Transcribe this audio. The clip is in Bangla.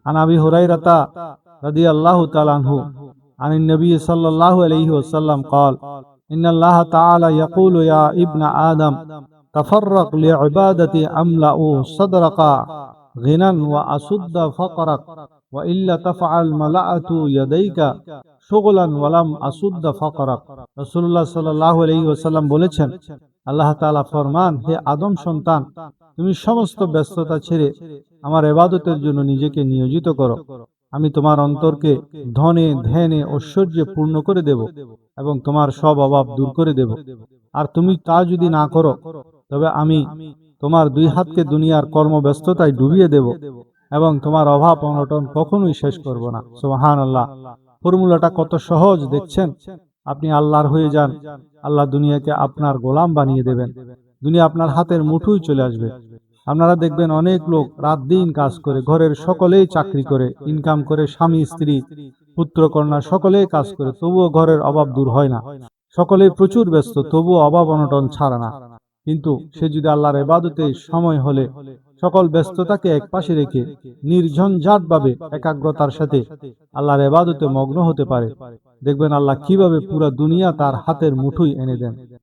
عن أبي هريرة رضي الله تعالى عنه عن النبي صلى الله عليه وسلم قال إن الله تعالى يقول يا ابن آدم تفرق لعبادتي أملأ صدرك غنى وأسد فقرك وإلا تفعل ملأت يديك شغلا ولم أسد فقرك রাসূলুল্লাহ সাল্লাল্লাহু আলাইহি ওয়াসাল্লাম বলেছেন, আল্লাহ তাআলা ফরমান, হে আদম সন্তান, তুমি সমস্ত ব্যস্ততা ছেড়ে আমার ইবাদতের জন্য নিজেকে নিয়োজিত করো। আমি তোমার অন্তরকে ধনে ধ্যানে ঐশ্বর্যে পূর্ণ করে দেব এবং তোমার সব অভাব দূর করে দেব। আর তুমি তা যদি না করো তবে আমি তোমার দুই হাতকে দুনিয়ার কর্মব্যস্ততায় ডুবিয়ে দেব এবং তোমার অভাব অনটন কখনোই শেষ করব না। সুবহানাল্লাহ। ফর্মুলাটা কত সহজ দেখছেন। আপনি আল্লাহর হয়ে যান, আল্লাহ দুনিয়াকে আপনার গোলাম বানিয়ে দেবেন। দুনিয়া আপনার হাতের মুঠোয় চলে আসবে। আপনারা দেখবেন অনেক লোক রাত দিন কাজ করে, ঘরের সকলেই চাকরি করে, ইনকাম করে, স্বামী স্ত্রী পুত্র কন্যা সকলেই কাজ করে, তবুও ঘরের অভাব দূর হয় না। সকলেই প্রচুর ব্যস্ত, তবুও অভাব অনটন ছাড়ে না। কিন্তু সে যদি আল্লাহর ইবাদতে সময় হলে সকল ব্যস্ততাকে একপাশে রেখে নির্ঝঞ্ঝাটভাবে একাগ্রতার সাথে আল্লাহর ইবাদতে মগ্ন হতে পারে, দেখবেন আল্লাহ কিভাবে পুরো দুনিয়া তার হাতের মুঠোয় এনে দেন।